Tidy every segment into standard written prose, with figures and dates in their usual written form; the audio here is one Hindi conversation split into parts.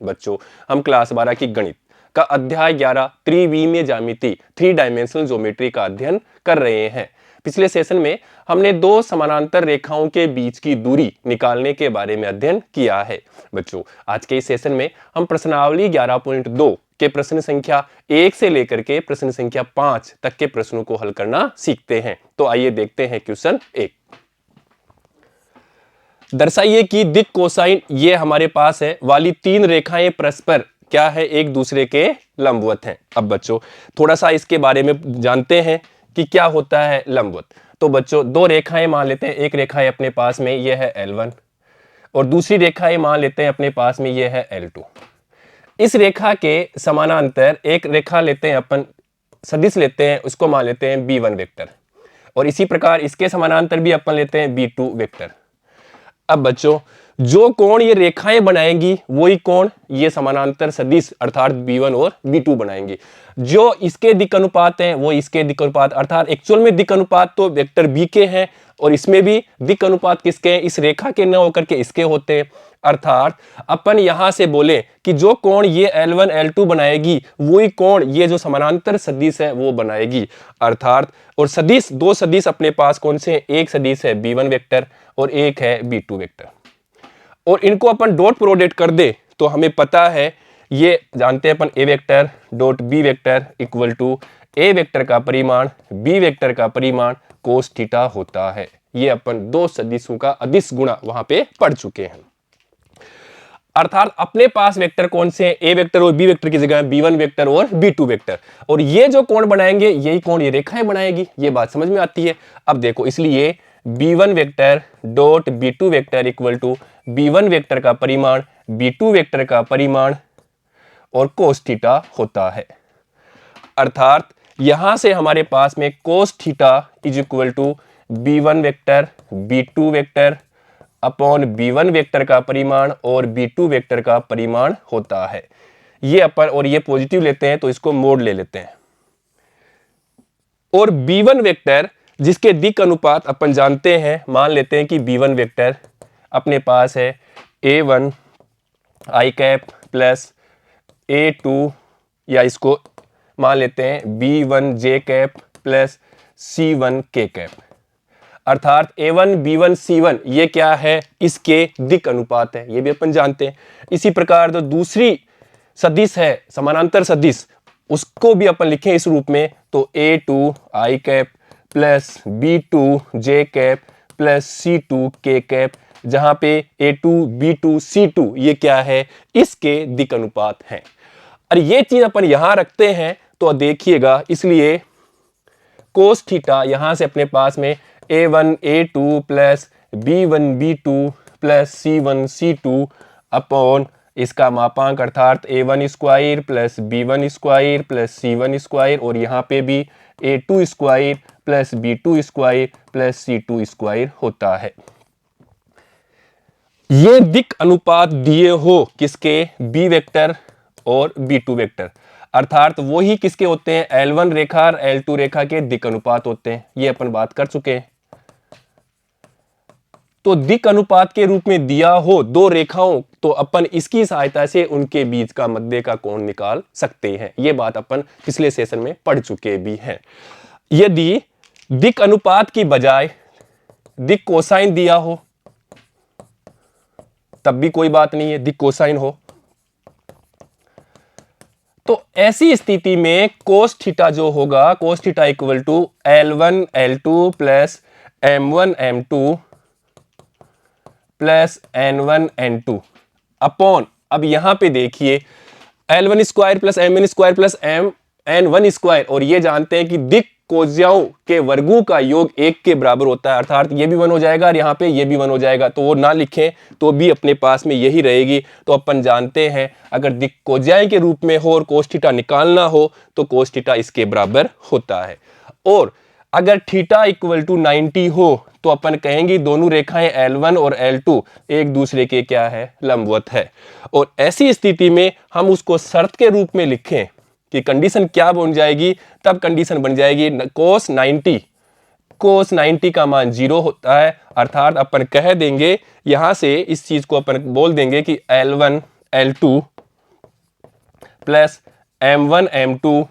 बच्चों हम क्लास 12 की गणित का अध्याय 11 त्रिविमीय ज्यामिति 3 डायमेंशनल ज्योमेट्री का अध्ययन कर रहे हैं। पिछले सेशन में हमने दो समानांतर रेखाओं के बीच की दूरी निकालने के बारे में अध्ययन किया है। बच्चों आज के इस सेशन में हम प्रश्नावली 11.2 के प्रश्न संख्या 1 से लेकर के प्रश्न संख्या 5 तक के प्रश्नों को हल करना सीखते हैं। तो आइए देखते हैं क्वेश्चन 1। दर्शाइए कि दिक् कोसाइन ये हमारे पास है वाली तीन रेखाएं परस्पर क्या है, एक दूसरे के लंबवत हैं। अब बच्चों थोड़ा सा इसके बारे में जानते हैं कि क्या होता है लंबवत। तो बच्चों दो रेखाएं मान लेते हैं, एक रेखा है अपने पास में ये है L1 और दूसरी रेखाएं मान लेते हैं अपने पास में ये है L2। इस रेखा के समानांतर एक रेखा लेते हैं अपन, सदिश लेते हैं, उसको मान लेते हैं B1 वेक्टर और इसी प्रकार इसके समानांतर भी अपन लेते हैं B2 वेक्टर। अब बच्चों जो कोण ये रेखाएं बनाएंगी वही कोण ये समानांतर सदिश अर्थात B1 और B2 बनाएंगी। जो इसके दिक् अनुपात हैं वो इसके दिक् अनुपात अर्थात एक्चुअल में दिक् अनुपात तो वेक्टर B के हैं और इसमें भी दिक् अनुपात किसके हैं, इस रेखा के न होकर के इसके होते हैं। अर्थात अपन यहां से बोले कि जो कोण ये L1 L2 बनाएगी वही कोण ये जो समानांतर सदिश है वो बनाएगी। अर्थात और सदिश दो सदिश अपने पास कौन से हैं, एक सदिश है B1 वेक्टर और एक है B2 वेक्टर और इनको अपन डॉट प्रोडक्ट कर दे तो हमें पता है, ये जानते हैं अपन A vector dot B vector equal to A vector का परिमाण B वेक्टर का परिमाण कोस थीटा होता है। ये अपन दो सदिशों का अदिश गुणा वहां पे पढ़ चुके हैं। अर्थात अपने पास वेक्टर कौन से हैं, A वेक्टर और B वेक्टर की जगह B1 वेक्टर और B2 वेक्टर और ये जो कोण बनाएंगे यही कोण ये रेखाएं बनाएगी। ये बात समझ में आती है। अब देखो इसलिए B1 vector dot B2 vector equal to B1 vector का परिमाण B2 वेक्टर का परिमाण और कोस थीटा होता है। अर्थात यहां से हमारे पास में cos theta is equal to B1 vector B2 vector upon B1 vector का परिमाण और B2 वेक्टर का परिमाण होता है। ये अपन और ये पॉजिटिव लेते हैं तो इसको मोड ले लेते हैं और B1 वेक्टर जिसके दिक् अनुपात अपन जानते हैं, मान लेते हैं कि B1 वेक्टर अपने पास है A1 i cap plus A2 या इसको मान लेते हैं B1 j cap plus C1 k cap. अर्थात A1 B1 C1 ये क्या है, इसके दिक् अनुपात है, ये भी अपन जानते हैं। इसी प्रकार जो दूसरी सदिश है समानांतर सदिश उसको भी अपन लिखें इस रूप में तो A2 i cap plus B2 j cap plus C2 k cap, जहां पे A2 B2 C2 ये क्या है, इसके दिक् अनुपात हैं। और ये चीज अपन यहां रखते हैं तो देखिएगा, इसलिए कोस थीटा यहां से अपने पास में A1 A2 plus B1 B2 plus C1 C2 upon इसका मापांक अर्थात A1 square plus B1 square plus C1 square और यहाँ पे भी A2 square plus B2 square plus C2 square होता है। ये दिक् अनुपात दिए हो किसके, B वेक्टर और B2 वेक्टर, अर्थात वो ही किसके होते हैं, L1 रेखा और L2 रेखा के दिक् अनुपात होते हैं। ये अपन बात कर चुके हैं। तो दिक् अनुपात के रूप में दिया हो दो रेखाओं तो अपन इसकी सहायता से उनके बीच का मध्य का कोण निकाल सकते हैं। ये बात अपन पिछले सेशन में पढ़ चुके भी हैं। यदि दिक् अनुपात की बजाय दिक् कोसाइन दिया हो तब भी कोई बात नहीं है, दिक् कोसाइन हो तो ऐसी स्थिति में कोस थीटा जो होगा, cos theta equal to L1 L2 plus M1 M2 plus N1 N2 upon, अब यहां पे देखिए L1 square plus M1 square plus N1 square और ये जानते हैं कि दिक् कोज्याओं के वर्गों का योग 1 के बराबर होता है। अर्थात ये भी 1 हो जाएगा और यहाँ पे ये भी 1 हो जाएगा, तो वो ना लिखें तो भी अपने पास में यही रहेगी। तो अपन जानते हैं अगर दिक् कोज्याएं के रूप में हो और कोस थीटा निकालना हो तो कोस थीटा इसके बराबर होता है। और अगर थीटा इक्वल टू 90 हो तो अपन कहेंगे दोनों रेखाएं L1 और L2 एक दूसरे के क्या है, लंबवत है। और ऐसी स्थिति में हम उसको शर्त के रूप में लिखें कि कंडीशन क्या बन जाएगी, तब कंडीशन बन जाएगी कोस 90 का मान 0 होता है। अर्थात अपन कह देंगे यहां से इस चीज को अपन बोल देंगे कि L1 L2 plus m1 m2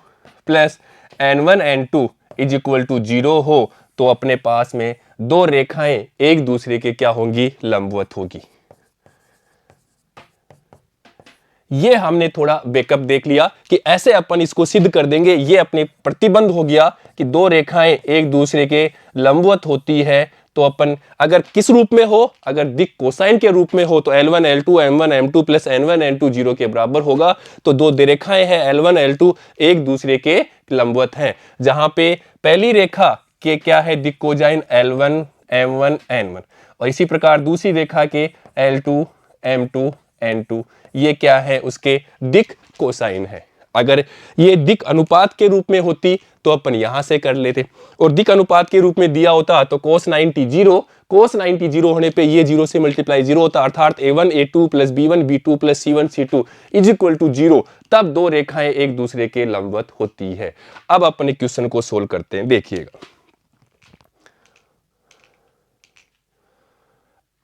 plus n1 n2 is equal to 0 हो तो अपने पास में दो रेखाएं एक दूसरे के क्या होंगी, लंबवत होगी। ये हमने थोड़ा बैकअप देख लिया कि ऐसे अपन इसको सिद्ध कर देंगे। ये अपने प्रतिबंध हो गया कि दो रेखाएं एक दूसरे के लंबवत होती है। तो अपन अगर किस रूप में हो, अगर दिक कोसाइन के रूप में हो तो L1 L2 M1 M2 plus N1 N2 0 के बराबर होगा। तो दो रेखाएं हैं L1 L2 एक दूसरे के लंबवत हैं, जहां पे पहली रेखा के क्या है, दिक कोसाइन L1 M1 N1 और इसी प्रकार दूसरी रेखा के L2 M2 N2 ये क्या है, उसके दिक कोसाइन है। अगर ये दिक अनुपात के रूप में होती तो अपन यहां से कर लेते, और दिक अनुपात के रूप में दिया होता तो cos 90 0, cos 90 0 होने पे ये 0 से मल्टीप्लाई 0 होता, अर्थात a1 a2 plus b1 b2 plus c1 c2 is equal to 0। तब दो रेखाएं एक दूसरे के लंबवत होती है। अब अपने क्वेश्चन को सोल्व करते हैं, देखिएगा।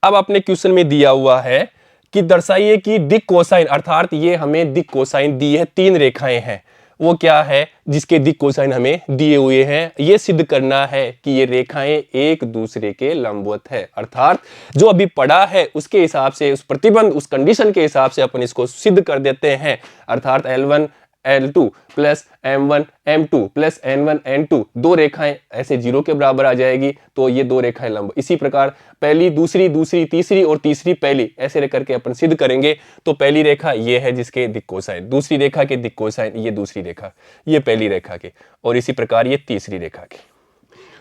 अब अपने क्वेश्चन में दिया हुआ है कि दर्शाइए कि दिक कोसाइन, अर्थात ये हमें दिक कोसाइन दी है, तीन रेखाएं हैं, वो क्या है जिसके दिक कोसाइन हमें दिए हुए हैं। ये सिद्ध करना है कि ये रेखाएं एक दूसरे के लंबवत है, अर्थात जो अभी पढ़ा है उसके हिसाब से, उस प्रतिबंध, उस कंडीशन के हिसाब से अपन इसको सिद्ध कर देते हैं। अर्थात L1 L2 plus M1 M2 plus N1 N2 दो रेखाएं ऐसे 0 के बराबर आ जाएगी, तो ये दो रेखाएं लंब। इसी प्रकार पहली दूसरी, दूसरी तीसरी और तीसरी पहली, ऐसे करके अपन सिद्ध करेंगे। तो पहली रेखा ये है जिसके दिक कोसाइन, दूसरी रेखा के दिक कोसाइन ये दूसरी रेखा, ये पहली रेखा के, और इसी प्रकार ये तीसरी रेखा के।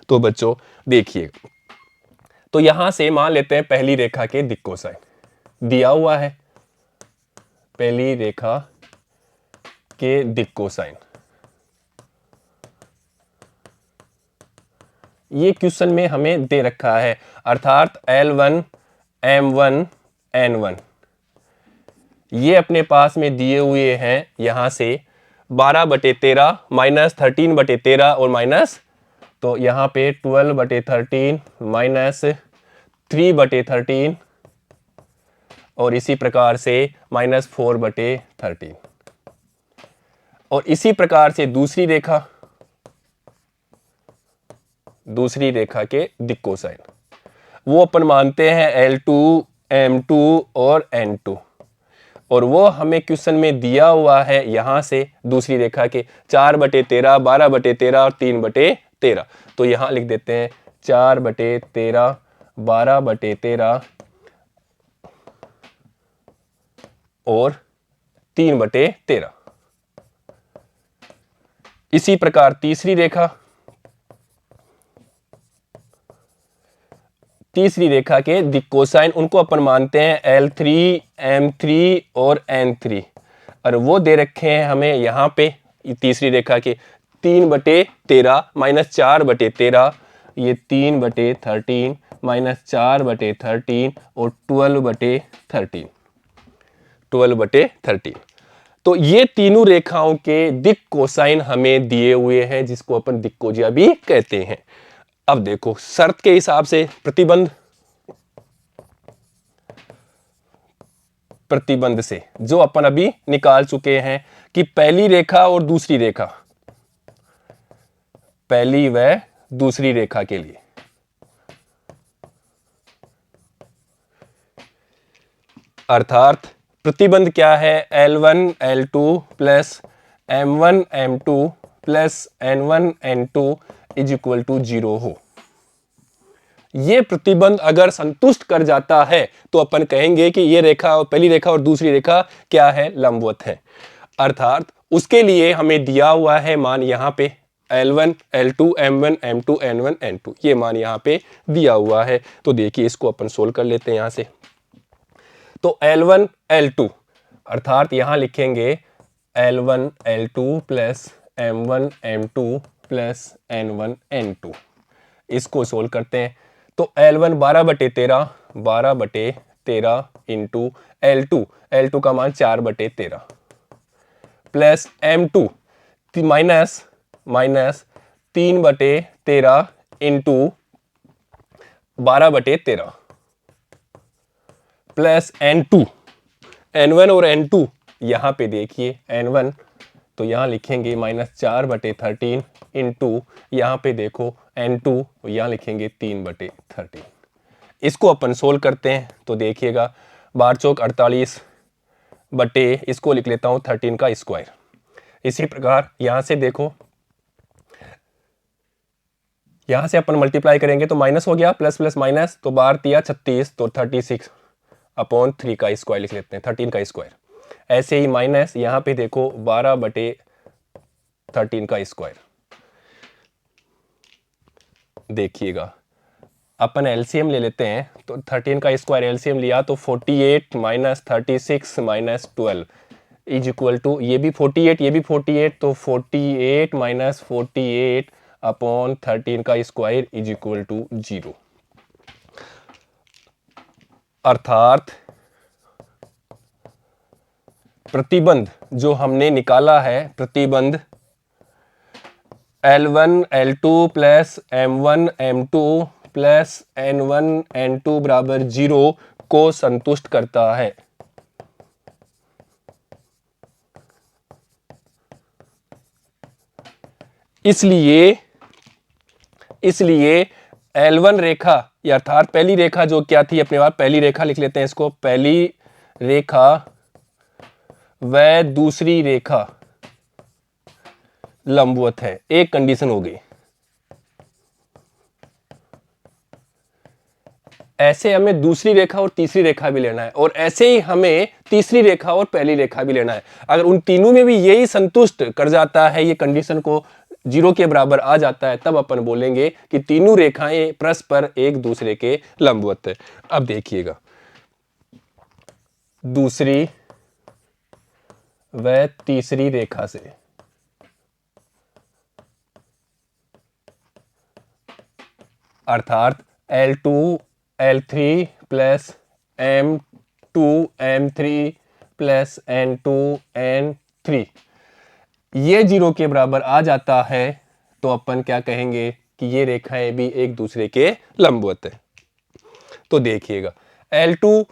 तो बच्चों देखिए, तो यहां से मान लेते हैं पहली रेखा के दिक कोसाइन दिया हुआ है, पहली रेखा के दिक कोसाइन, ये क्वेश्चन में हमें दे रखा है, अर्थात L1 M1 N1 ये अपने पास में दिए हुए हैं। यहां से 12/13 माइनस 13/13 और माइनस, तो यहां पे 12/13 माइनस 3/13 और इसी प्रकार से माइनस 4/13, और इसी प्रकार से दूसरी रेखा के दिक कोसाइन वो अपन मानते हैं L2 M2 और N2, और वो हमें क्वेश्चन में दिया हुआ है यहां से दूसरी रेखा के 4/13 12/13 और 3/13। तो यहां लिख देते हैं 4/13 12/13 और 3/13। इसी प्रकार तीसरी रेखा के दिक कोसाइन उनको अपन मानते हैं L3 M3 और N3, और वो दे रखे हैं हमें यहां पे तीसरी रेखा के 3/13 माइनस 4/13, ये 3/13 माइनस 4/13 और 12/13। तो ये तीनों रेखाओं के दिक कोसाइन हमें दिए हुए हैं, जिसको अपन दिक कोजिया भी कहते हैं। अब देखो शर्त के हिसाब से प्रतिबंध से जो अपन अभी निकाल चुके हैं कि पहली रेखा और दूसरी रेखा, पहली व दूसरी रेखा के लिए अर्थात प्रतिबंध क्या है, L1 L2 plus M1 M2 plus N1 N2 is equal to 0 हो। ये प्रतिबंध अगर संतुष्ट कर जाता है तो अपन कहेंगे कि ये रेखा, पहली रेखा और दूसरी रेखा क्या है, लंबवत है। अर्थात उसके लिए हमें दिया हुआ है मान यहां पे L1 L2 M1 M2 N1 N2, ये मान यहां पे दिया हुआ है। तो देखिए इसको अपन सोल्व कर लेते हैं यहां से। तो L1 L2 अर्थात यहां लिखेंगे L1 L2 plus M1 M2 plus N1 N2, इसको सोल्व करते हैं। तो L1 12/13 इंटू L2 का मान 4/13 plus M2 minus 3/13 into 12/13 plus N1 और N2, यहां पे देखिए N1 तो यहाँ लिखेंगे -4/13 इंटू, यहाँ पे देखो n2, यहाँ लिखेंगे 3/13। इसको अपन सोल्व करते हैं तो देखिएगा 12 चौक 48 बटे, इसको लिख लेता हूँ 13 का स्क्वायर। इसी प्रकार यहाँ से देखो, यहाँ से अपन मल्टीप्लाई करेंगे तो माइनस हो गया, प्लस प्लस माइनस, तो 12×3 = 36, तो 36/3 का स्क्वायर लिख लेते हैं, 13 का स्क्वायर। ऐसे ही माइनस यहाँ पे देखो 12/13 का स्क्वायर। देखिएगा अपन एलसीएम ले लेते हैं, तो 13 का स्क्वायर एलसीएम लिया तो 48 - 36 - 12 इज इक्वल टू, ये भी 48 ये भी 48, तो 48 - 48/13 का स्क्वायर इज इक्वल टू 0। अर्थात प्रतिबंध जो हमने निकाला है, प्रतिबंध L1 L2 plus M1 M2 plus N1 N2 बराबर 0 को संतुष्ट करता है। इसलिए L1 रेखा, अर्थात पहली रेखा जो क्या थी अपने पास, पहली रेखा लिख लेते हैं इसको, पहली रेखा व दूसरी रेखा लंबवत है। एक कंडीशन हो गई। ऐसे हमें दूसरी रेखा और तीसरी रेखा भी लेना है, और ऐसे ही हमें तीसरी रेखा और पहली रेखा भी लेना है। अगर उन तीनों में भी यही संतुष्ट कर जाता है, ये कंडीशन को 0 के बराबर आ जाता है, तब अपन बोलेंगे कि तीनों रेखाएं परस्पर एक दूसरे के लंबवत है। अब देखिएगा, दूसरी व तीसरी रेखा से, अर्थात L2 L3 plus M2 M3 plus N2 N3 ये 0 के बराबर आ जाता है, तो अपन क्या कहेंगे कि ये रेखाएं भी एक दूसरे के लंबवत है। तो देखिएगा L2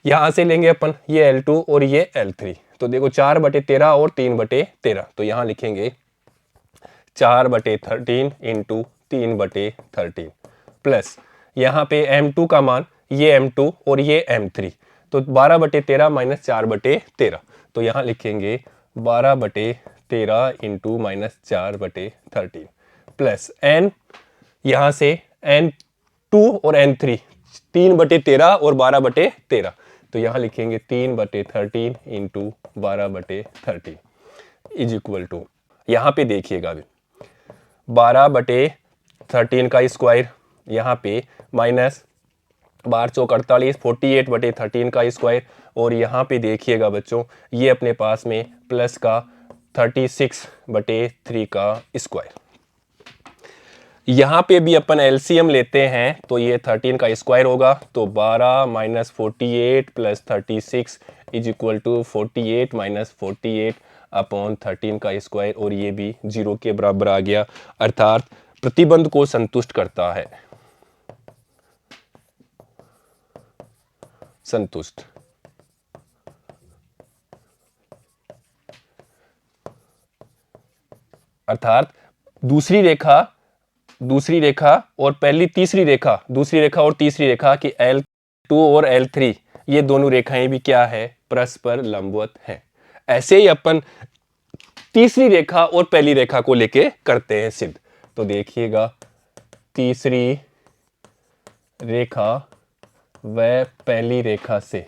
यहां से लेंगे अपन, ये L2 और ये L3, तो देखो 4/13 और 3/13, तो यहां लिखेंगे 4/13 इंटू 3/13 प्लस यहाँ पे M2 का मान, ये M2 और ये M3, तो 12/13 माइनस 4/13, तो यहाँ लिखेंगे 12/13 इंटू -4/13 प्लस N, यहाँ से N2 और N3 3/13 और 12/13, तो यहाँ लिखेंगे 3/13 इंटू 12/13 इज इक्वल टू, यहाँ पे देखिएगा अभी 12/13 का स्क्वायर, यहाँ पे माइनस 12 चौक 48 48/13 का स्क्वायर, और यहाँ पे देखिएगा बच्चों ये अपने पास में प्लस का 36/3 का स्क्वायर। यहाँ पे भी अपन एलसीएम लेते हैं तो ये 13 का स्क्वायर होगा, तो 12 - 48 प्लस 36 इज इक्वल टू 48 - 48/13 का स्क्वायर, और ये भी 0 के बराबर आ गया, अर्थात प्रतिबंध को संतुष्ट करता है। संतुष्ट, अर्थात दूसरी रेखा और पहली तीसरी रेखा, दूसरी रेखा और तीसरी रेखा की L2 और L3 ये दोनों रेखाएं भी क्या है, परस्पर लंबवत हैं। ऐसे ही अपन तीसरी रेखा और पहली रेखा को लेके करते हैं सिद्ध। तो देखिएगा तीसरी रेखा व पहली रेखा से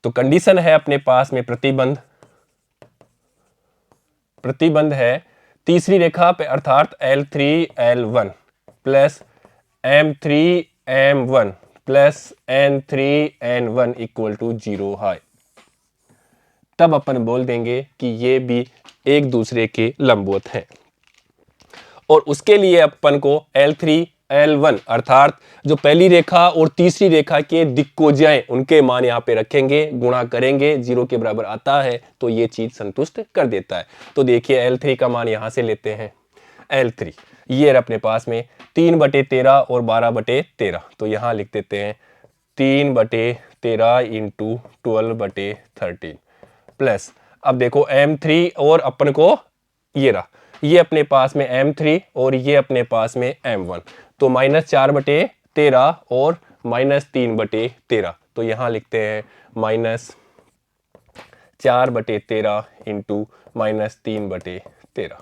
तो कंडीशन है अपने पास में प्रतिबंध है तीसरी रेखा पे, अर्थात L3 L1 plus M3 M1 plus N3 N1 equal to 0 है। तब अपन बोल देंगे कि ये भी एक दूसरे के लंबवत हैं, और उसके लिए अपन को L3 L1 अर्थात जो पहली रेखा और तीसरी रेखा के दिक्कोज्याएं उनके मान यहाँ पे रखेंगे, गुणा करेंगे, 0 के बराबर आता है तो ये चीज संतुष्ट कर देता है। तो देखिए L3 का मान यहाँ से लेते हैं, L3 ये अपने पास में 3/13 और 12/13, तो यहाँ लिख देते हैं 3/13 इंटू 12/13 प्लस, अब देखो M3 और अपन को ये रहा, ये अपने पास में M3 और ये अपने पास में M1, तो -4/13 और -3/13, तो यहां लिखते हैं -4/13 इंटू -3/13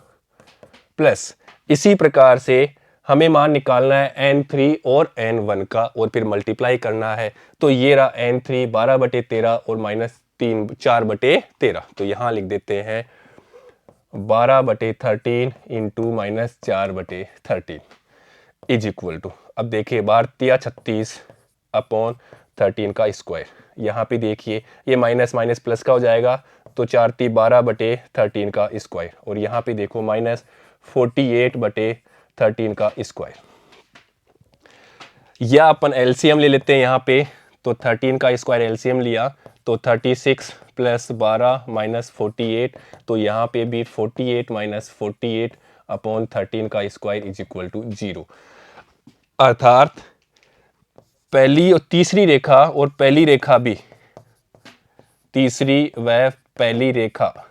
प्लस, इसी प्रकार से हमें मान निकालना है N3 और N1 का और फिर मल्टीप्लाई करना है, तो ये रहा N3 12/13 और -4/13, तो यहां लिख देते हैं 12/13 इंटू -4/13 इज इक्वल टू, अब देखिए 12×36 अपॉन 13 का स्क्वायर, यहाँ पे देखिए ये माइनस माइनस प्लस का हो जाएगा, तो 4×12/13 का स्क्वायर, और यहाँ पे देखो -48/13 का स्क्वायर, या अपन एलसीएम ले लेते हैं यहाँ पे, तो 13 का स्क्वायर एलसीएम लिया तो 36 + 12 - 48, तो यहाँ पे भी 48 - 48 अपॉन 13 का स्क्वायर इज इक्वल टू 0, अर्थात पहली और तीसरी रेखा और पहली रेखा भी, तीसरी व पहली रेखा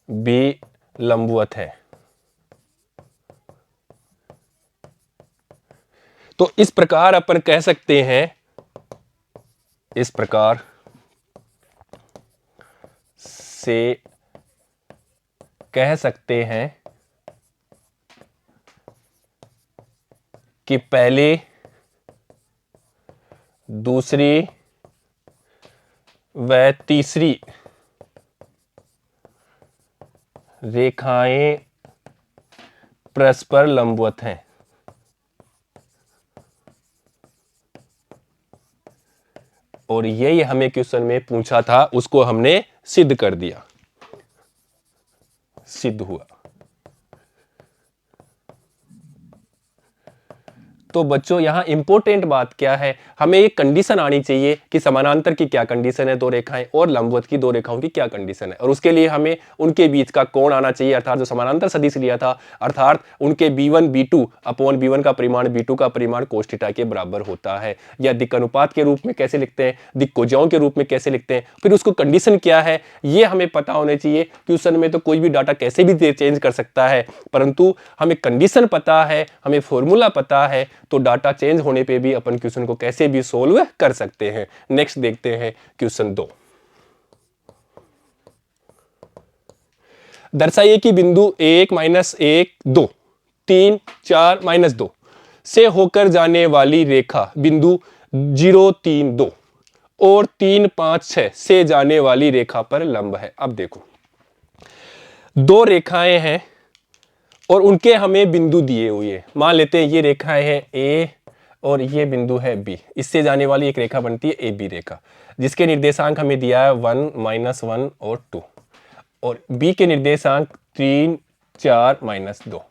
भी लंबवत है। तो इस प्रकार अपन कह सकते हैं, इस प्रकार से कह सकते हैं कि पहले, दूसरी व तीसरी रेखाएं परस्पर लंबवत हैं। और यही हमें क्वेश्चन में पूछा था, उसको हमने सिद्ध कर दिया, सिद्ध हुआ। तो बच्चों यहां इंपॉर्टेंट बात क्या है, हमें एक कंडीशन आनी चाहिए कि समानांतर की क्या कंडीशन है दो रेखाएं, और लंबवत की दो रेखाओं की क्या कंडीशन है, और उसके लिए हमें उनके बीच का कोण आना चाहिए, अर्थात जो समानांतर सदिश लिया था, अर्थात उनके b1 b2 अपॉन b1 का परिमाण b2 का परिमाण cos थीटा के बराबर होता है। या दिक् अनुपात के रूप में कैसे लिखते हैं, दिक् कोजाओं के रूप में कैसे लिखते हैं, फिर उसको कंडीशन क्या है ये हमें पता होने चाहिए। ट्यूशन में तो कोई भी डाटा कैसे भी चेंज कर सकता है, परंतु हमें कंडीशन पता है, हमें फॉर्मूला पता है, तो डाटा चेंज होने पे भी अपन क्वेश्चन को कैसे भी सोल्व कर सकते हैं। नेक्स्ट देखते हैं क्वेश्चन 2। दर्शाइए कि बिंदु 1 - 1 2 3 4 -2 से होकर जाने वाली रेखा बिंदु 0 3 2 और 3 5 6 से जाने वाली रेखा पर लंब है। अब देखो दो रेखाएं हैं और उनके हमें बिंदु दिए हुए हैं। मान लेते हैं ये रेखाएं हैं ए और ये बिंदु है बी, इससे जाने वाली एक रेखा बनती है ए बी रेखा, जिसके निर्देशांक हमें दिया है 1 -1 और 2, और बी के निर्देशांक 3 4 -2,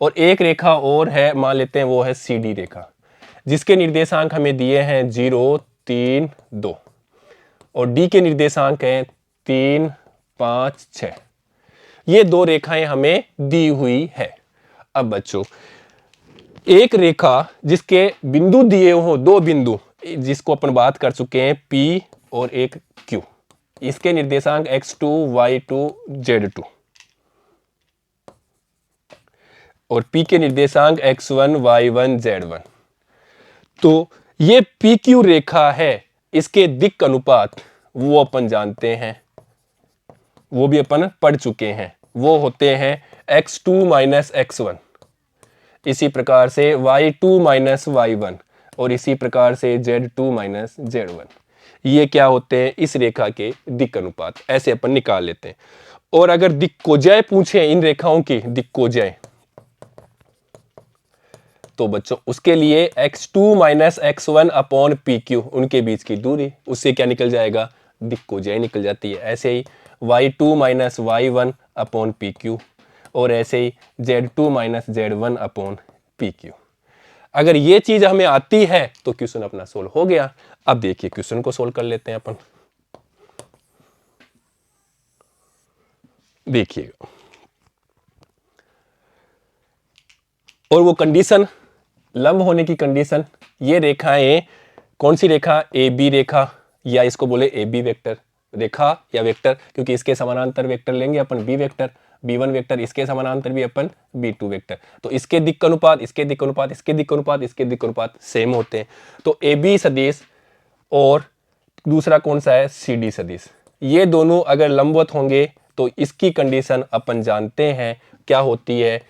और एक रेखा और है, मान लेते हैं वो है सी डी रेखा, जिसके निर्देशांक हमें दिए हैं 0 3 2, और डी के निर्देशांक हैं 3 5 6। ये दो रेखाएं हमें दी हुई है। अब बच्चों एक रेखा जिसके बिंदु दिए हो, दो बिंदु जिसको अपन बात कर चुके हैं P और एक Q, इसके निर्देशांक x2 y2 z2, और P के निर्देशांक x1 y1 z1। तो ये PQ रेखा है, इसके दिक् अनुपात वो अपन जानते हैं, वो भी अपन पढ़ चुके हैं, वो होते हैं x2 - x1, इसी प्रकार से y2 - y1, और इसी प्रकार से z2 - z1। ये क्या होते हैं, इस रेखा के दिक् अनुपात, ऐसे अपन निकाल लेते हैं। और अगर दिक् कोजय पूछे इन रेखाओं की दिक् कोजय, तो बच्चों उसके लिए x2 - x1 अपॉन PQ, उनके बीच की दूरी, उससे क्या निकल जाएगा, दिक् कोजय निकल जाती है। ऐसे ही y2 - y1 अपॉन PQ, और ऐसे ही z2 - z1 अपॉन PQ। अगर ये चीज हमें आती है तो क्वेश्चन अपना सोल्व हो गया। अब देखिए क्वेश्चन को सोल्व कर लेते हैं अपन। देखिएगा, और वो कंडीशन लंब होने की कंडीशन, ये रेखाएं कौन सी रेखा, ए बी रेखा, या इसको बोले ए बी वेक्टर रेखा या वेक्टर, क्योंकि इसके समानांतर वेक्टर लेंगे अपन बी वेक्टर, b1 वेक्टर, इसके समानांतर भी अपन b2 वेक्टर। तो इसके दिक् अनुपात, इसके दिक् अनुपात, इसके दिक् अनुपात, इसके दिक् अनुपात सेम होते हैं। तो ए बी सदिश और दूसरा कौन सा है, सी डी सदिश, ये दोनों अगर लंबवत होंगे तो इसकी कंडीशन अपन जानते हैं क्या होती है,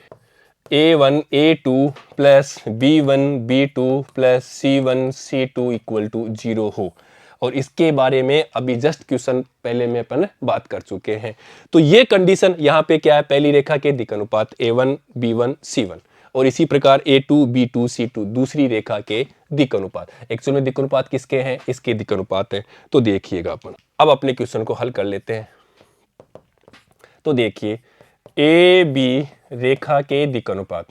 a1 a2 plus b1 b2 plus c1 c2 equal to 0 हो। और इसके बारे में अभी जस्ट क्वेश्चन पहले में अपन बात कर चुके हैं। तो ये कंडीशन यहाँ पे क्या है, पहली रेखा के दिक् अनुपात a1 b1 c1, और इसी प्रकार a2 b2 c2 दूसरी रेखा के दिक् अनुपात। एक्चुअल में दिक् अनुपात किसके हैं, इसके दिक् अनुपात है। तो देखिएगा अपन अब अपने क्वेश्चन को हल कर लेते हैं। तो देखिए ए बी रेखा के दिक् अनुपात,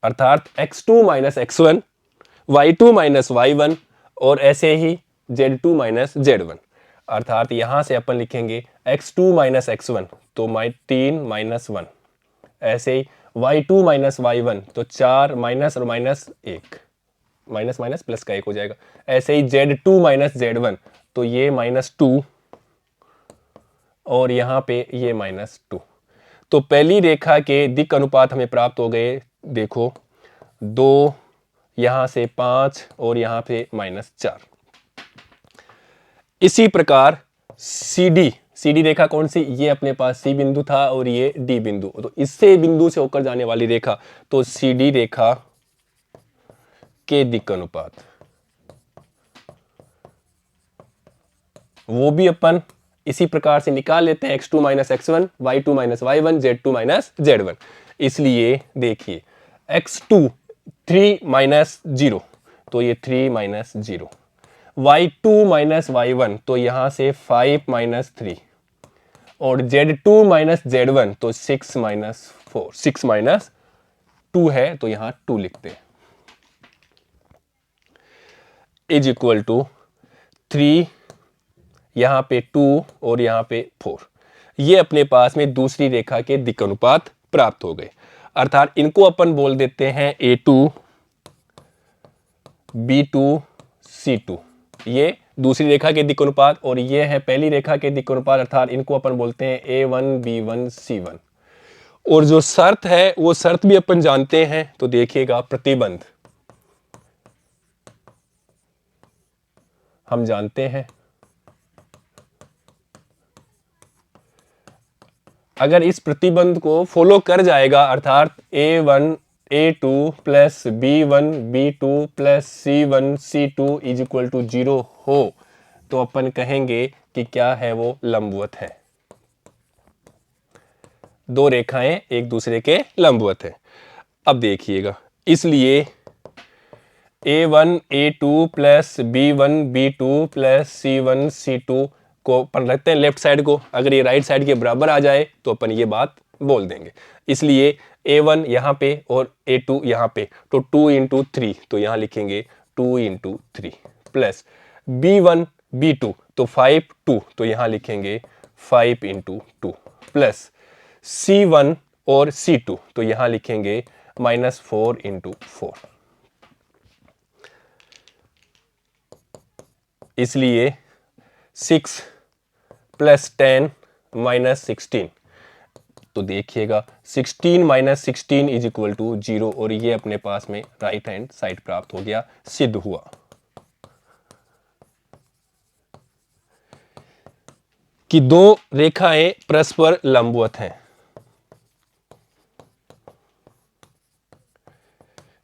अर्थात x2 minus x1, y2 minus y1 और ऐसे ही z2 माइनस z1। अर्थात यहां से अपन लिखेंगे x2 माइनस x1 तो 3 माइनस 1, ऐसे ही y2 माइनस y1 तो 4 माइनस और माइनस 1, माइनस माइनस प्लस का 1 हो जाएगा। ऐसे ही z2 माइनस z1 तो ये -2 और यहाँ पे ये -2। तो पहली रेखा के दिक् अनुपात हमें प्राप्त हो गए, देखो 2, यहाँ से 5 और यहाँ पे -4। इसी प्रकार सी डी रेखा कौन सी, ये अपने पास सी बिंदु था और ये डी बिंदु, तो इससे बिंदु से होकर जाने वाली रेखा, तो सी डी रेखा के दिक् अनुपात वो भी अपन इसी प्रकार से निकाल लेते हैं, x2 minus x1, y2 minus y1, z2 minus z1। इसलिए देखिए x2 3 माइनस 0 तो ये 3 माइनस 0, y2 माइनस y1 तो यहां से 5 माइनस 3, और z2 माइनस z1 तो 6 माइनस 4, 6 माइनस 2 है तो यहां 2 लिखते हैं, इज इक्वल टू 3, यहां पे 2 और यहां पे 4। ये अपने पास में दूसरी रेखा के दिक् अनुपात प्राप्त हो गए। अर्थात इनको अपन बोल देते हैं a2 b2 c2, ये दूसरी रेखा के दिक् अनुपात, और ये है पहली रेखा के दिक् अनुपात, अर्थात इनको अपन बोलते हैं a1 b1 c1। और जो शर्त है वो शर्त भी अपन जानते हैं, तो देखिएगा प्रतिबंध हम जानते हैं, अगर इस प्रतिबंध को फॉलो कर जाएगा, अर्थात a1 a2 plus b1 b2 plus c1 c2 is equal to 0 हो, तो अपन कहेंगे कि क्या है, वो लंबवत है, दो रेखाएं एक दूसरे के लंबवत है। अब देखिएगा, इसलिए a1 a2 plus b1 b2 plus c1 c2 को अपन रखते हैं लेफ्ट साइड को, अगर ये राइट साइड के बराबर आ जाए तो अपन ये बात बोल देंगे। इसलिए a1 यहाँ पे और a2 यहाँ पे, तो 2 इंटू 3 तो यहाँ लिखेंगे 2 इंटू 3 प्लस b1 b2 तो 5 2 तो यहाँ लिखेंगे 5 इंटू 2 प्लस c1 और c2 तो यहाँ लिखेंगे -4 इंटू 4। इसलिए 6 प्लस 10 माइनस 16, तो देखिएगा 16 माइनस 16 इज इक्वल टू 0, और ये अपने पास में राइट हैंड साइड प्राप्त हो गया, सिद्ध हुआ। कि दो रेखाएं परस्पर लंबवत हैं।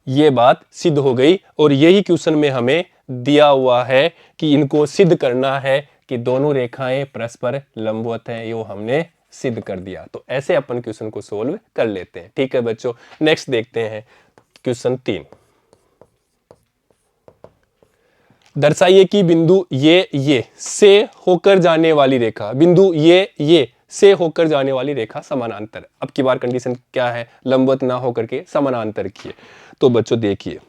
ये बात सिद्ध हो गई, और यही क्वेश्चन में हमें दिया हुआ है कि इनको सिद्ध करना है कि दोनों रेखाएं परस्पर लंबवत हैं, ये हमने सिद्ध कर दिया। तो ऐसे अपन क्वेश्चन को सोल्व कर लेते हैं। ठीक है बच्चों, नेक्स्ट देखते हैं क्वेश्चन 3। दर्शाइए कि बिंदु ये से होकर जाने वाली रेखा, बिंदु ये से होकर जाने वाली रेखा समानांतर। अब की बार कंडीशन क्या है, लंबवत ना होकर के समानांतर की है। तो बच्चों देखिए,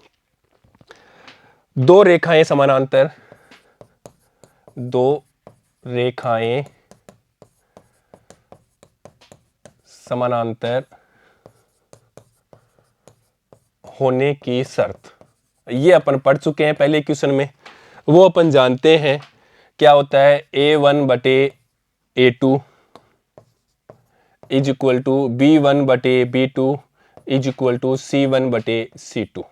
दो रेखाएं समानांतर, दो रेखाएं समानांतर होने की शर्त, ये अपन पढ़ चुके हैं पहले क्वेश्चन में। वो अपन जानते हैं क्या होता है, A1/A2 is equal to B1/B2 is equal to C1/C2।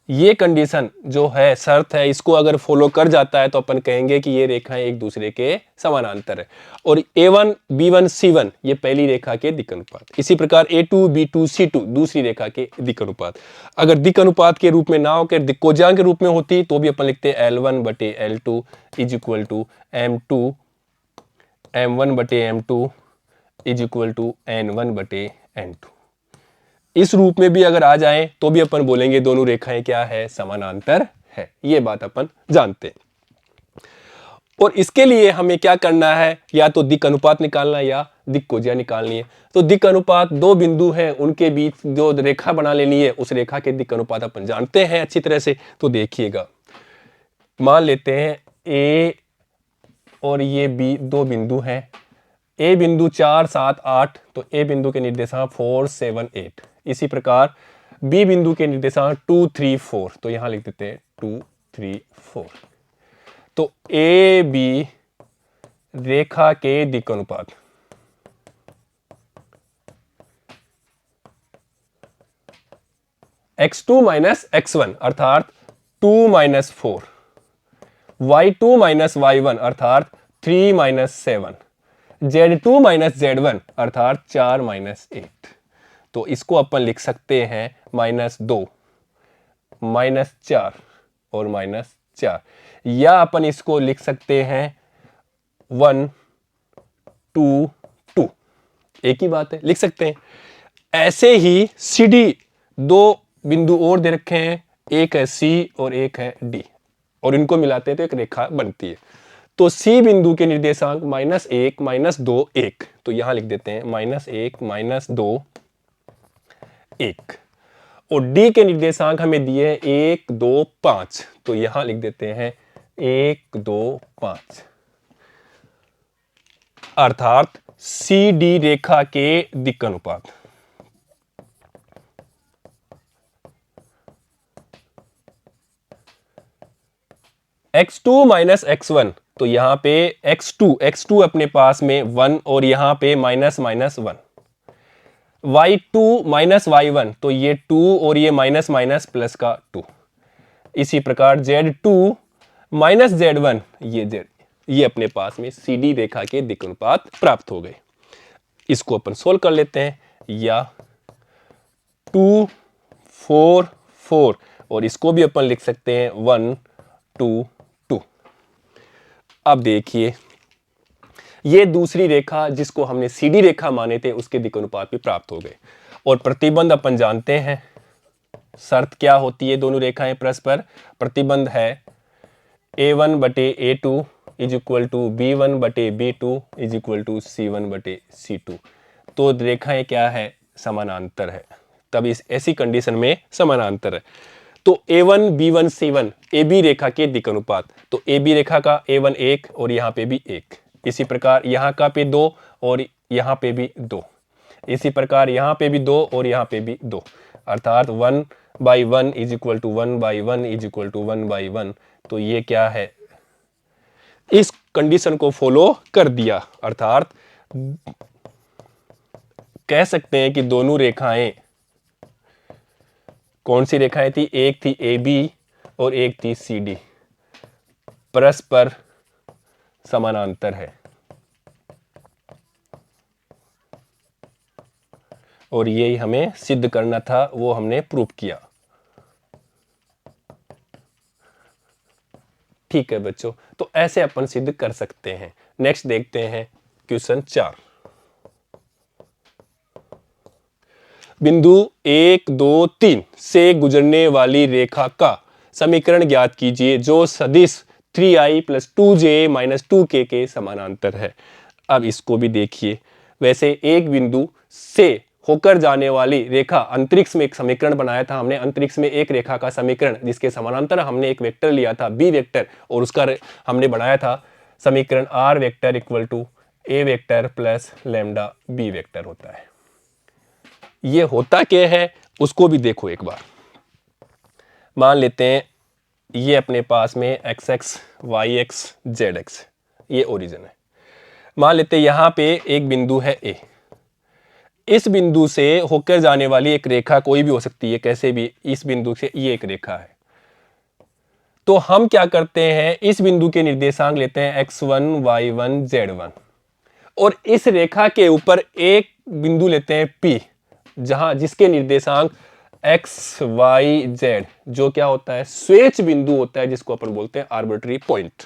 ये कंडीशन जो है, शर्त है, इसको अगर फॉलो कर जाता है तो अपन कहेंगे कि ये रेखाएं एक दूसरे के समानांतर है। और A1 B1 C1 ये पहली रेखा के दिक् अनुपात, इसी प्रकार A2 B2 C2 दूसरी रेखा के दिक् अनुपात। अगर दिक् अनुपात के रूप में ना होकर दिक्कोजांग के रूप में होती तो भी अपन लिखते L1/L2 is equal to M1/M2 is equal to N1/N2। इस रूप में भी अगर आ जाए तो भी अपन बोलेंगे दोनों रेखाएं क्या है, समानांतर है। ये बात अपन जानते हैं। और इसके लिए हमें क्या करना है, या तो दिक् अनुपात निकालना है या दिक्कोजा निकालनी है। तो दिक् अनुपात, दो बिंदु हैं उनके बीच जो रेखा बना लेनी है, उस रेखा के दिक् अनुपात अपन जानते हैं अच्छी तरह से। तो देखिएगा, मान लेते हैं ए और ये बी दो बिंदु हैं। ए बिंदु 4 7 8, तो ए बिंदु के निर्देशांक 4 7 8। इसी प्रकार बी बिंदु के निर्देशांक 2 3 4, तो यहां लिख देते हैं 2 3 4। तो ए बी रेखा के दिक् अनुपात x2 माइनस x1 अर्थात 2 माइनस 4, y2 माइनस y1 अर्थात 3 माइनस 7, Z2 माइनस Z1 अर्थात 4 माइनस 8। तो इसको अपन लिख सकते हैं -2, -4 और -4, या अपन इसको लिख सकते हैं 1 2 2। एक ही बात है, लिख सकते हैं। ऐसे ही सी डी दो बिंदु और दे रखे हैं, एक है सी और एक है डी, और इनको मिलाते हैं तो एक रेखा बनती है। तो सी बिंदु के निर्देशांक -1 -2 1, तो यहां लिख देते हैं -1 -2 1। और डी के निर्देशांक हमें दिए हैं 1 2 5, तो यहां लिख देते हैं 1 2 5, अर्थात सी डी रेखा के दिक् अनुपात x2 माइनस x1, तो यहां पे x2 अपने पास में 1 और यहां पे -1, y2 माइनस y1, तो ये 2 और ये माइनस माइनस प्लस का 2। इसी प्रकार z2 माइनस z1, ये अपने पास में सी डी रेखा के दिक् अनुपात प्राप्त हो गए। इसको अपन सोल्व कर लेते हैं, या 2 4 4, और इसको भी अपन लिख सकते हैं 1 2 2। अब देखिए, ये दूसरी रेखा जिसको हमने सी डी रेखा माने थे, उसके दिक् अनुपात भी प्राप्त हो गए। और प्रतिबंध अपन जानते हैं, शर्त क्या होती है, दोनों रेखाएं परस्पर, प्रतिबंध है A1/A2 is equal to B1/B2 is equal to C1/C2। तो रेखाएं क्या है, समानांतर है, तब इस ऐसी कंडीशन में समानांतर है। तो A1 B1 C1 A B रेखा के दिक् अनुपात, तो ए बी रेखा का A1 1 और यहाँ पे भी 1, इसी प्रकार यहाँ का पे 2 और यहाँ पे भी 2, इसी प्रकार यहाँ पे भी 2 और यहाँ पे भी 2, अर्थात 1/1 is equal to 1/1 is equal to 1/1। तो ये क्या है, इस कंडीशन को फॉलो कर दिया, अर्थात कह सकते हैं कि दोनों रेखाएं, कौन सी रेखाएं थी, एक थी ए बी और एक थी सी डी, परस्पर समानांतर है। और यही हमें सिद्ध करना था, वो हमने प्रूव किया। ठीक है बच्चों, तो ऐसे अपन सिद्ध कर सकते हैं। नेक्स्ट देखते हैं क्वेश्चन 4। बिंदु 1 2 3 से गुजरने वाली रेखा का समीकरण ज्ञात कीजिए जो सदिश 3i + 2j - 2k के समानांतर है। अब इसको भी देखिए, वैसे एक बिंदु से होकर जाने वाली रेखा, अंतरिक्ष में एक समीकरण बनाया था हमने, अंतरिक्ष में एक रेखा का समीकरण जिसके समानांतर हमने एक वेक्टर लिया था बी वेक्टर, और उसका हमने बनाया था समीकरण r vector equal to a vector plus lambda b vector होता है। ये होता क्या है उसको भी देखो एक बार। मान लेते हैं ये अपने पास में X X Y X Z X ये ओरिजिन है। मान लेते हैं यहां पे एक बिंदु है ए, इस बिंदु से होकर जाने वाली एक रेखा कोई भी हो सकती है, कैसे भी, इस बिंदु से ये एक रेखा है। तो हम क्या करते हैं, इस बिंदु के निर्देशांक लेते हैं x1 y1 z1 और इस रेखा के ऊपर एक बिंदु लेते हैं P, जहां जिसके निर्देशांक x y z, जो क्या होता है स्वेच्छ बिंदु होता है, जिसको अपन बोलते हैं आर्बिट्री पॉइंट।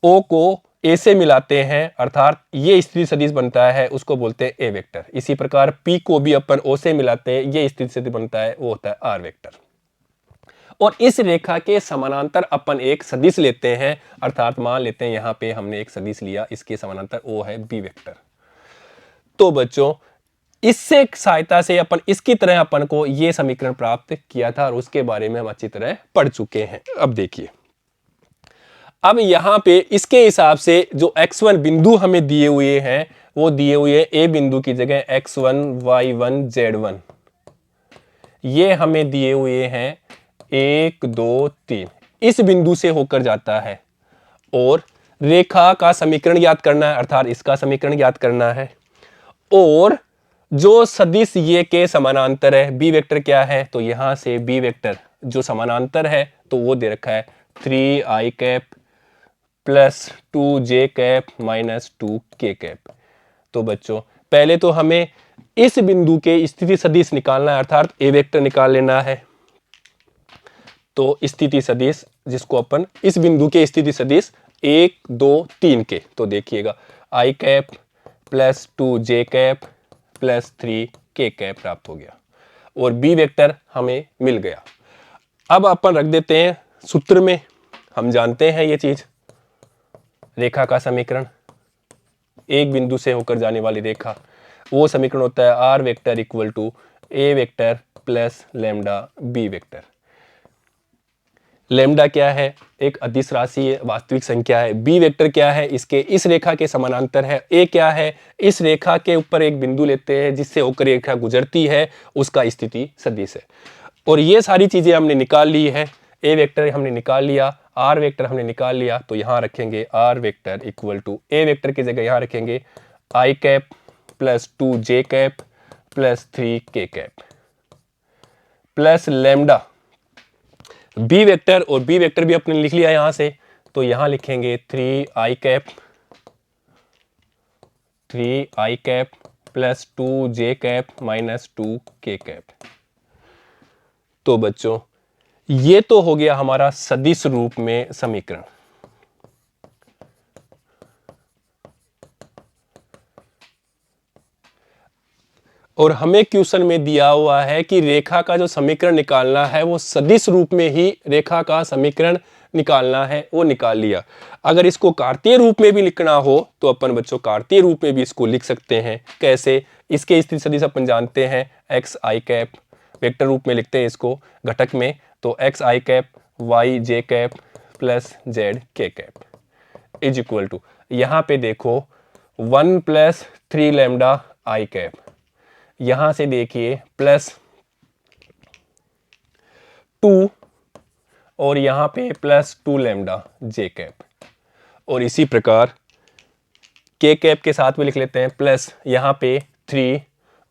O को A से मिलाते हैं, अर्थात ये स्थिति सदिश बनता है, उसको बोलते हैं A वेक्टर। इसी प्रकार P को भी अपन O से मिलाते हैं, ये स्थिति सदिश बनता है, वो होता है R वेक्टर। और इस रेखा के समानांतर अपन एक सदिश लेते हैं, अर्थात मान लेते हैं यहां पे हमने एक सदिश लिया, इसके समानांतर वो है बी वेक्टर। तो बच्चों इससे सहायता से अपन इसकी तरह अपन को यह समीकरण प्राप्त किया था और उसके बारे में हम अच्छी तरह पढ़ चुके हैं। अब देखिए, अब यहां पे इसके हिसाब से जो x1 बिंदु हमें दिए हुए हैं वो दिए हुए ए बिंदु की जगह x1 y1 z1, ये हमें दिए हुए हैं 1 2 3, इस बिंदु से होकर जाता है और रेखा का समीकरण ज्ञात करना है, अर्थात इसका समीकरण ज्ञात करना है। और जो सदिश ये के समानांतर है, बी वेक्टर क्या है, तो यहां से बी वेक्टर जो समानांतर है तो वो दे रखा है 3i cap plus 2j cap minus 2k cap. तो बच्चों पहले तो हमें इस बिंदु के स्थिति सदिश निकालना है, अर्थात ए वेक्टर निकाल लेना है। तो स्थिति सदिश जिसको अपन इस बिंदु के स्थिति सदिश 1 2 3 के, तो देखिएगा i cap plus 2j cap plus 3k cap प्राप्त हो गया और बी वेक्टर हमें मिल गया। अब अपन रख देते हैं सूत्र में, हम जानते हैं ये चीज, रेखा का समीकरण, एक बिंदु से होकर जाने वाली रेखा, वो समीकरण होता है R vector equal to A vector plus lambda B vector. Lambda क्या है, एक अदिश राशि है, वास्तविक संख्या है। बी वेक्टर क्या है, इसके इस रेखा के समानांतर है। ए क्या है, इस रेखा के ऊपर एक बिंदु लेते हैं जिससे होकर रेखा गुजरती है, उसका स्थिति सदिश है। और ये सारी चीजें हमने निकाल ली है, ए वेक्टर हमने निकाल लिया, आर वेक्टर हमने निकाल लिया, तो यहां रखेंगे R vector equal to A vector की जगह यहां रखेंगे I cap plus 2j cap plus 3k cap plus lambda B vector, और बी वेक्टर भी अपने लिख लिया यहां से, तो यहां लिखेंगे 3i cap plus 2j cap minus 2k cap. तो बच्चों ये तो हो गया हमारा सदिश रूप में समीकरण। और हमें क्वेश्चन में दिया हुआ है कि रेखा का जो समीकरण निकालना है वो सदिश रूप में ही रेखा का समीकरण निकालना है, वो निकाल लिया। अगर इसको कार्तीय रूप में भी लिखना हो तो अपन बच्चों कार्तीय रूप में भी इसको लिख सकते हैं। कैसे, इसके स्थिति सदिश अपन जानते हैं एक्स आई कैप, वेक्टर रूप में लिखते हैं इसको घटक में, तो एक्स आई कैप वाई जे कैप प्लस जेड के कैप इज इक्वल टू, यहाँ पे देखो 1 प्लस 3 लैम्डा आई कैप, यहां से देखिए प्लस 2 और यहां पे प्लस 2 लैम्डा जे कैप, और इसी प्रकार के कैप के साथ में लिख लेते हैं प्लस यहां पे 3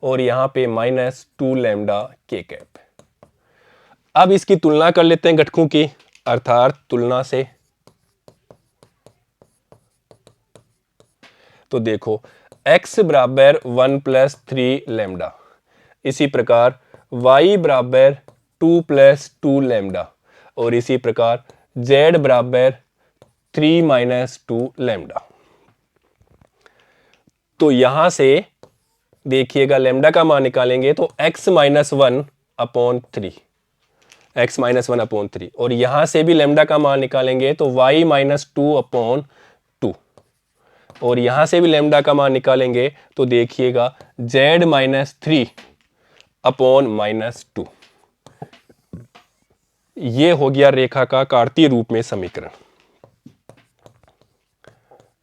और यहां पे माइनस 2 लैम्डा के कैप। अब इसकी तुलना कर लेते हैं घटकों की, अर्थात तुलना से। तो देखो x बराबर 1 प्लस 3 लैम्डा, इसी प्रकार y बराबर 2 प्लस 2 लैम्डा, और इसी प्रकार z बराबर 3 माइनस 2 लैम्डा। तो यहां से देखिएगा लैम्डा का मान निकालेंगे तो x minus 1 upon 3, x minus 1 upon 3, और यहां से भी लैम्डा का मान निकालेंगे तो y माइनस 2 अपॉन 2, और यहां से भी लैम्डा का मान निकालेंगे तो देखिएगा z माइनस 3 अपॉन माइनस 2। ये हो गया रेखा का कार्तीय रूप में समीकरण,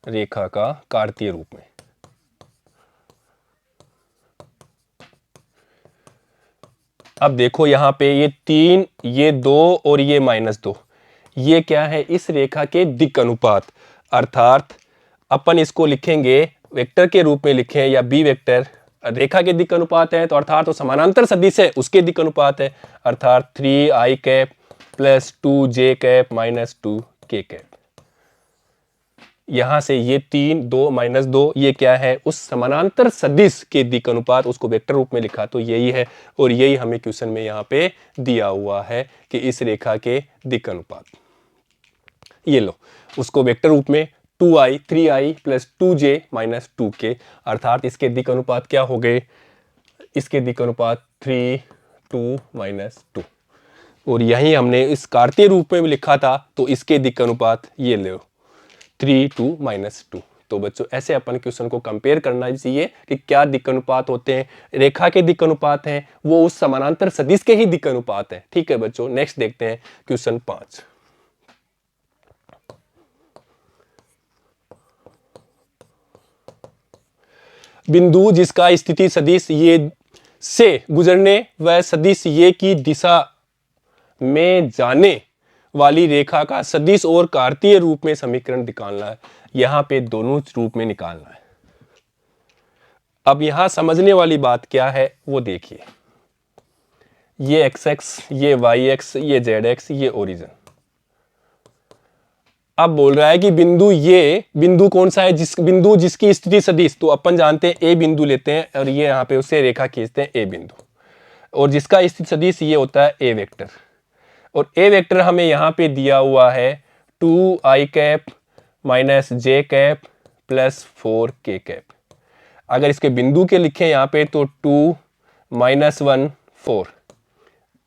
रेखा का कार्तीय रूप में। अब देखो यहाँ पे ये 3, ये 2 और ये -2, ये क्या है, इस रेखा के दिक् अनुपात। अर्थात अपन इसको लिखेंगे वेक्टर के रूप में लिखें या बी वेक्टर, रेखा के दिक् अनुपात है तो अर्थात वो समानांतर सदिश है उसके दिक् अनुपात है, अर्थात 3i cap plus 2j cap minus 2k cap. यहां से ये 3, 2 -2 ये क्या है, उस समानांतर सदिश के दिक् अनुपात, उसको वेक्टर रूप में लिखा तो यही है, और यही हमें क्वेश्चन में यहाँ पे दिया हुआ है कि इस रेखा के दिक् अनुपात। ये लो उसको वेक्टर रूप में 2i 3i plus 2j minus 2k, अर्थात इसके दिक् अनुपात क्या हो गए, इसके दिक् अनुपात 3, 2 माइनस 2, और यही हमने इस कार्तीय रूप में भी लिखा था तो इसके दिक् अनुपात ये लो 3, 2 माइनस 2। तो बच्चों ऐसे अपन क्वेश्चन को कंपेयर करना चाहिए कि क्या दिक् अनुपात होते हैं, रेखा के दिक् अनुपात हैं वो उस समानांतर सदिश के ही दिक् अनुपात है। ठीक है बच्चों, नेक्स्ट देखते हैं क्वेश्चन 5। बिंदु जिसका स्थिति सदिश ये से गुजरने व सदिश ये की दिशा में जाने वाली रेखा का सदिश और कार्तीय रूप में समीकरण निकालना है। यहां पे दोनों रूप में निकालना है। अब यहां समझने वाली बात क्या है वो देखिए, ये एक्स एक्स, ये वाई एक्स, ये जेड एक्स, ये ओरिजिन। अब बोल रहा है कि बिंदु, ये बिंदु कौन सा है, जिस बिंदु जिसकी स्थिति सदिश, तो अपन जानते हैं ए बिंदु लेते हैं और ये यहाँ पे उससे रेखा खींचते हैं ए बिंदु, और जिसका स्थिति सदिश ये होता है ए वेक्टर, और ए वेक्टर हमें यहाँ पे दिया हुआ है 2i cap minus j cap plus 4k cap. अगर इसके बिंदु के लिखें यहाँ पे तो 2 -1 4,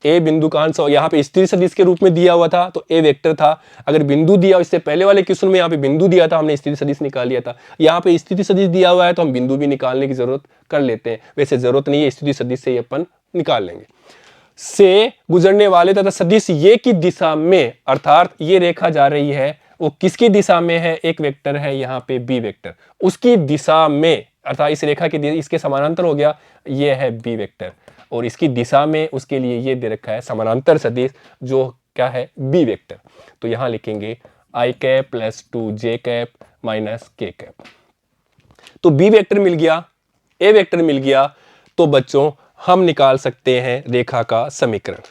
ए बिंदु का आंसर यहाँ पे स्थिति सदिश के रूप में दिया हुआ था तो ए वेक्टर था। अगर बिंदु दिया, इससे पहले वाले क्वेश्चन में यहाँ पे बिंदु दिया था, हमने स्थिति सदिश निकाल लिया था। यहाँ पे स्थिति सदिश दिया हुआ है तो हम बिंदु भी निकालने की जरूरत कर लेते हैं, वैसे जरूरत नहीं है, स्थिति सदिश से ही अपन निकाल लेंगे। से गुजरने वाले तथा सदिश ये की दिशा में, अर्थात ये रेखा जा रही है वो किसकी दिशा में है, एक वेक्टर है यहाँ पे बी वेक्टर, उसकी दिशा में, अर्थात इस रेखा के इसके समानांतर हो गया, ये है बी वेक्टर, और इसकी दिशा में उसके लिए ये दे रखा है समानांतर सदिश जो क्या है बी वेक्टर। तो यहां लिखेंगे I cap plus 2j cap minus k cap. तो बी वेक्टर मिल गया, ए वेक्टर मिल गया, तो बच्चों हम निकाल सकते हैं रेखा का समीकरण।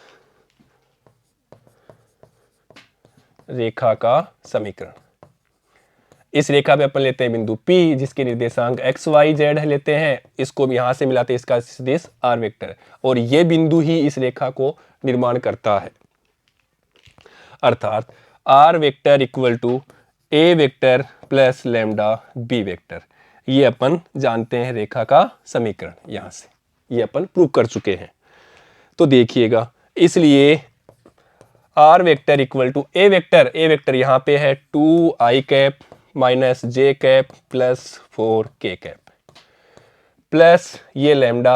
रेखा का समीकरण, इस रेखा पे अपन लेते हैं बिंदु P जिसके निर्देशांक x y z लेते हैं, इसको भी यहां से मिलाते हैं, इसका सदिश r वेक्टर, और ये बिंदु ही इस रेखा को निर्माण करता है, अर्थात r vector equal to a vector plus lambda b vector. ये अपन जानते हैं रेखा का समीकरण, यहां से ये अपन प्रूव कर चुके हैं। तो देखिएगा, इसलिए r vector equal to a vector यहां पे है 2i cap minus j cap plus 4k cap plus ये लैम्डा,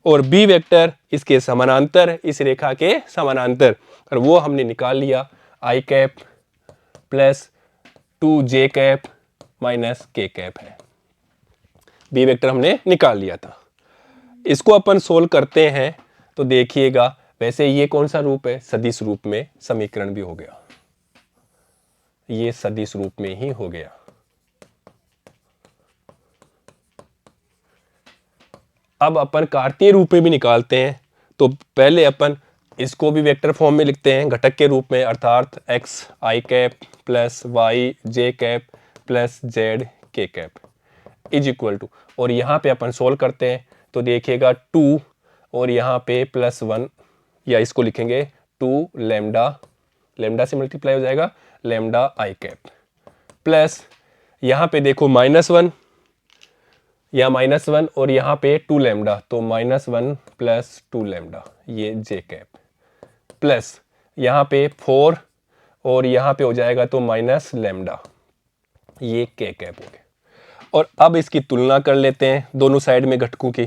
और b वेक्टर इसके समानांतर, इस रेखा के समानांतर, और वो हमने निकाल लिया i cap plus 2j cap minus k cap है, b वेक्टर हमने निकाल लिया था। इसको अपन सोल्व करते हैं तो देखिएगा, वैसे ये कौन सा रूप है, सदिश रूप में समीकरण भी हो गया, ये सदिश रूप में ही हो गया। अब अपन कार्तीय रूप में भी निकालते हैं, तो पहले अपन इसको भी वेक्टर फॉर्म में लिखते हैं घटक के रूप में, अर्थात x i cap plus y j cap plus z k cap is equal to, और यहाँ पे अपन सोल्व करते हैं तो देखिएगा 2 और यहाँ पे प्लस 1, या इसको लिखेंगे 2 लैम्डा, लैम्डा से मल्टीप्लाई हो जाएगा लैम्डा i कैप, प्लस यहाँ पे देखो -1 या -1 और यहाँ पे 2 लैम्डा, तो -1 प्लस 2 लैम्डा ये j कैप, प्लस यहाँ पे 4 और यहाँ पे हो जाएगा तो माइनस लैम्डा ये k कैप हो गया। और अब इसकी तुलना कर लेते हैं दोनों साइड में घटकों की,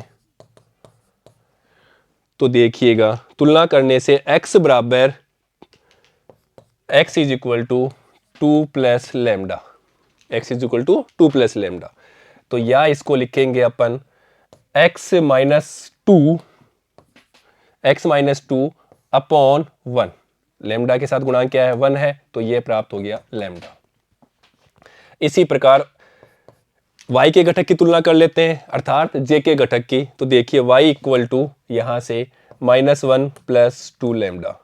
तो देखिएगा तुलना करने से x बराबर x is equal to 2 plus lambda, x is equal to 2 plus lambda, तो या इसको लिखेंगे अपन x minus 2 x minus 2 upon 1, lambda के साथ गुणांक क्या है 1 है, तो ये प्राप्त हो गया लेमडा। इसी प्रकार y के घटक की तुलना कर लेते हैं, अर्थात j के घटक की। तो देखिए y इक्वल टू यहां से -1 प्लस 2 लेमडा।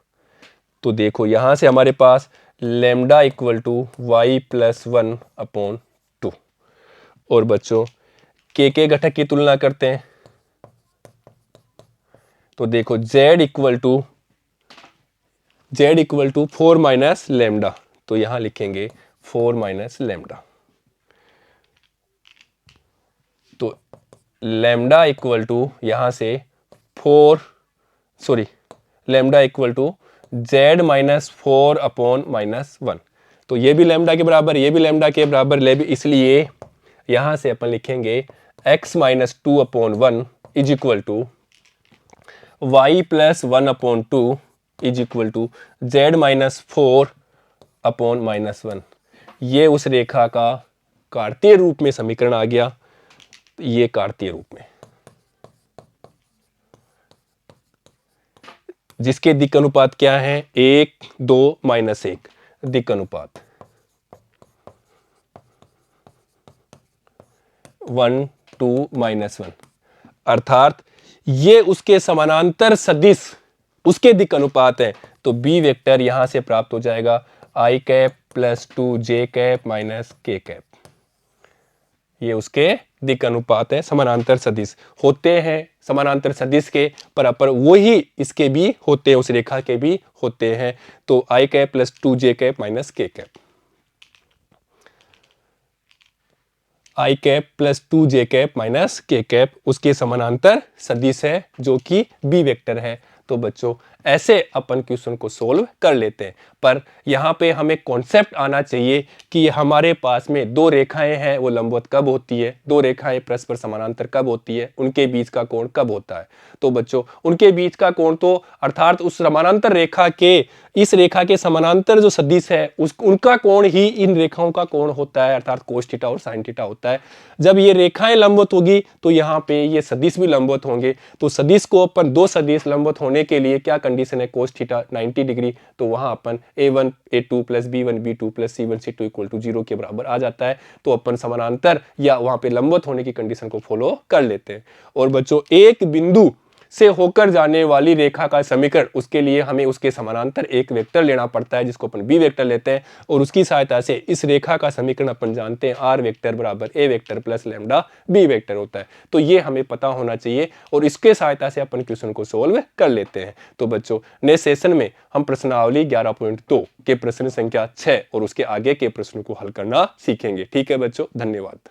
तो देखो यहां से हमारे पास lambda equal to y plus 1 upon 2। और बच्चों के घटक की तुलना करते हैं। तो देखो z equal to 4 minus lambda, तो यहां लिखेंगे 4 माइनस लेमडा। तो लेमडा इक्वल टू यहां से lambda equal to z minus 4 upon -1। तो ये भी लेमडा के बराबर, ये भी लेमडा के बराबर, इसलिए यहां से अपन लिखेंगे x minus 2 upon 1 is equal to y plus 1 upon 2 is equal to z minus 4 upon -1। ये उस रेखा का कार्तीय रूप में समीकरण आ गया, ये कार्तीय रूप में, जिसके दिक् अनुपात क्या है 1 2 -1, दिक् अनुपात 1 2 -1, अर्थात ये उसके समानांतर सदिश उसके दिक् अनुपात है। तो बी वेक्टर यहां से प्राप्त हो जाएगा i cap plus 2j cap minus k cap. ये उसके दिक् अनुपात है, समानांतर सदिश होते हैं समानांतर सदिश के पर वही इसके भी होते हैं, उस रेखा के भी होते हैं। तो i cap plus 2j cap minus k cap, i cap plus 2j cap minus k cap उसके समानांतर सदिश है, जो कि बी वेक्टर है। तो बच्चों ऐसे अपन क्वेश्चन को सोल्व कर लेते हैं, पर यहाँ पे हमें कॉन्सेप्ट आना चाहिए कि हमारे पास में दो रेखाएं हैं, वो लंबवत कब होती है, दो रेखाएं परस्पर समानांतर कब होती है, उनके बीच का कोण कब होता है। तो बच्चों उनके बीच का कोण तो अर्थात उस समानांतर रेखा के इस रेखा के समानांतर जो सदिश है उनका कोण ही इन रेखाओं का कोण होता है, अर्थात कोस थीटा और साइन थीटा होता है। जब ये रेखाएं लंबवत होगी तो यहाँ पे ये सदिश भी लंबवत होंगे। तो सदिश को अपन दो सदिश लंबवत होने के लिए क्या कंडीशन है, कोस थीटा 90 डिग्री, तो वहां अपन a1 a2 plus b1 b2 plus c1 c2 equal to 0 के बराबर आ जाता है। तो अपन समानांतर या वहां पे लंबवत होने की कंडीशन को फॉलो कर लेते हैं। और बच्चों एक बिंदु से होकर जाने वाली रेखा का समीकरण, उसके लिए हमें उसके समानांतर एक वेक्टर लेना पड़ता है, जिसको अपन बी वेक्टर लेते हैं, और उसकी सहायता से इस रेखा का समीकरण अपन जानते हैं आर वेक्टर बराबर A vector plus lambda B vector होता है। तो ये हमें पता होना चाहिए और इसके सहायता से अपन क्वेश्चन को सोल्व कर लेते हैं। तो बच्चों नेक्स्ट सेशन में हम प्रश्नावली 11.2 के प्रश्न संख्या 6 और उसके आगे के प्रश्न को हल करना सीखेंगे। ठीक है बच्चों, धन्यवाद।